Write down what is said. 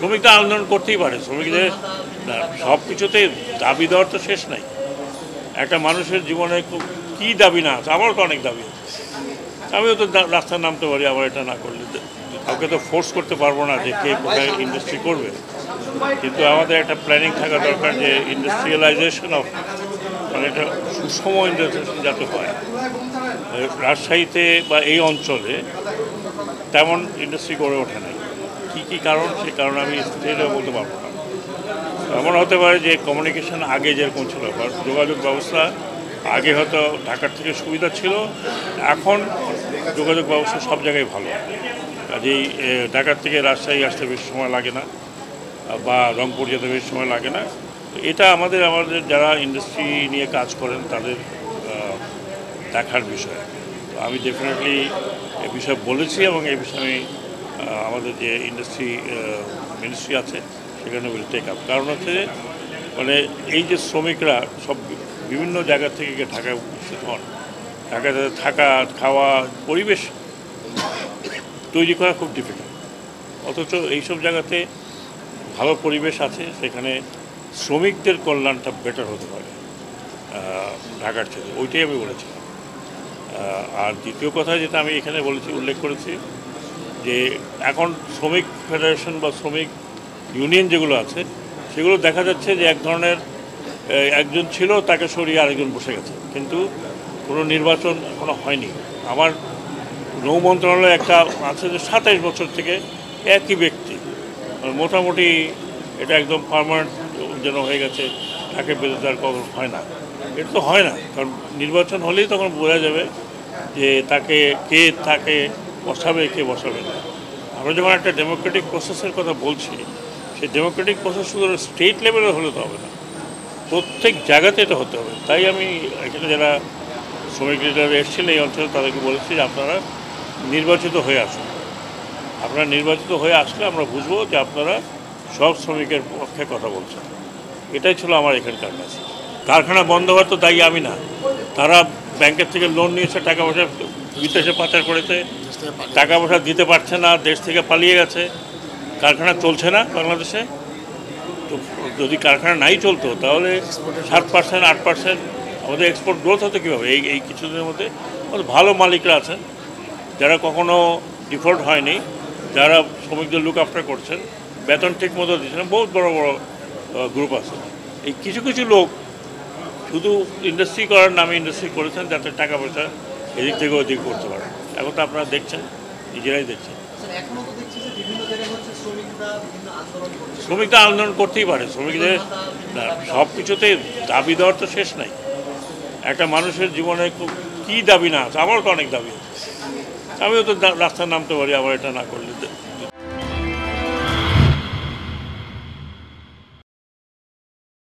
শ্রমিকরা আন্দোলন করতেই পারে, শ্রমিকদের সব কিছুতে দাবি দেওয়ার তো শেষ নাই। একটা মানুষের জীবনে কী দাবি না আছে, আমারও তো অনেক দাবি আছে। আমিও তো রাস্তায় নামতে পারি, আবার এটা না করলে কাউকে তো ফোর্স করতে পারবো না যে কে কোথায় ইন্ডাস্ট্রি করবে। কিন্তু আমাদের একটা প্ল্যানিং থাকা দরকার যে ইন্ডাস্ট্রিয়ালাইজেশন অফ, মানে এটা সুষম ইন্ডাস্ট্রিয়ালাইজেশন যাতে হয়। রাজশাহীতে বা এই অঞ্চলে তেমন ইন্ডাস্ট্রি গড়ে ওঠে নাই। কী কারণ, সেই কারণে আমি স্টেটে বলতে পারবো না। এমন হতে পারে যে কমিউনিকেশন আগে যেরকম ছিল, বা যোগাযোগ ব্যবস্থা আগে হয়তো ঢাকার থেকে সুবিধা ছিল, এখন যোগাযোগ ব্যবস্থা সব জায়গায় ভালো। কাজেই ঢাকার থেকে রাজশাহী আসতে বেশি সময় লাগে না, বা রংপুর যেতে বেশি সময় লাগে না। এটা আমাদের যারা ইন্ডাস্ট্রি নিয়ে কাজ করেন তাদের দেখার বিষয়। তো আমি ডেফিনেটলি এ বিষয়ে বলেছি, এবং এই বিষয়ে আমি আমাদের যে ইন্ডাস্ট্রি মিনিস্ট্রি আছে সেখানে উইল টেক আপ। কারণ হচ্ছে মানে এই যে শ্রমিকরা সব বিভিন্ন জায়গা থেকে ঢাকায় উপস্থিত হন, ঢাকায় থাকা খাওয়া পরিবেশ তৈরি করা খুব ডিফিকাল্ট। অথচ এইসব জায়গাতে ভালো পরিবেশ আছে, সেখানে শ্রমিকদের কল্যাণটা বেটার হতে পারে ঢাকার থেকে, ওইটাই আমি বলেছিলাম। আর দ্বিতীয় কথা যেটা আমি এখানে বলেছি, উল্লেখ করেছি যে এখন শ্রমিক ফেডারেশন বা শ্রমিক ইউনিয়ন যেগুলো আছে সেগুলো দেখা যাচ্ছে যে এক ধরনের একজন ছিল, তাকে সরিয়ে আরেকজন বসে গেছে, কিন্তু কোনো নির্বাচন এখনো হয়নি। আমার নৌ মন্ত্রণালয়ে একটা আছে যে 27 বছর থেকে একই ব্যক্তি, মোটামুটি এটা একদম পার্মানেন্ট যেন হয়ে গেছে, তাকে বিরোধিতা কখন হয় না। এটা তো হয় না, কারণ নির্বাচন হলেই তখন বোঝা যাবে যে তাকে বসাবে, কে বসাবে না। আমরা যখন একটা ডেমোক্রেটিক প্রসেসের কথা বলছি, সেই ডেমোক্রেটিক প্রসেস শুধু স্টেট লেভেলে হলে তো হবে না, প্রত্যেক জায়গাতে এটা হতে হবে। তাই আমি এখানে যারা শ্রমিক লিডার এসেছিলেন এই অঞ্চলে তাদেরকে বলেছি যে আপনারা নির্বাচিত হয়ে আসুন। আপনারা নির্বাচিত হয়ে আসলে আমরা বুঝবো যে আপনারা সব শ্রমিকের পক্ষে কথা বলছেন। এটাই ছিল আমার এখানকার কাছে। কারখানা বন্ধ হওয়ার তো দায়ী আমি না। তারা ব্যাংকের থেকে লোন নিয়েছে, টাকা পয়সা বিদেশে পাচার করেছে, টাকা পয়সা দিতে পারছে না, দেশ থেকে পালিয়ে গেছে, কারখানা চলছে না বাংলাদেশে। তো যদি কারখানা নাই চলতো তাহলে 7%, 8% আমাদের এক্সপোর্ট গ্রোথ হতো কীভাবে? এই কিছুদিনের মধ্যে আমাদের ভালো মালিকরা আছেন, যারা কখনো ডিফল্ট হয়নি, যারা শ্রমিকদের লুক আফটার করছেন, বেতন ঠিক মতো দিচ্ছেন, বহুত বড় বড় গ্রুপ আছে। এই কিছু কিছু লোক শুধু ইন্ডাস্ট্রি করার নামে ইন্ডাস্ট্রি করেছেন, যাতে টাকা পয়সা এদিক থেকে ওদিক করতে পারে। এখন তো আপনারা দেখছেন, নিজেরাই দেখছেন। শ্রমিকরা আন্দোলন করতেই পারে, শ্রমিকদের সব কিছুতে দাবি দেওয়ার তো শেষ নাই। একটা মানুষের জীবনে কী দাবি না আছে, আমারও তো অনেক দাবি আছে। আমিও তো রাস্তায় নামতে পারি, আবার এটা না করলে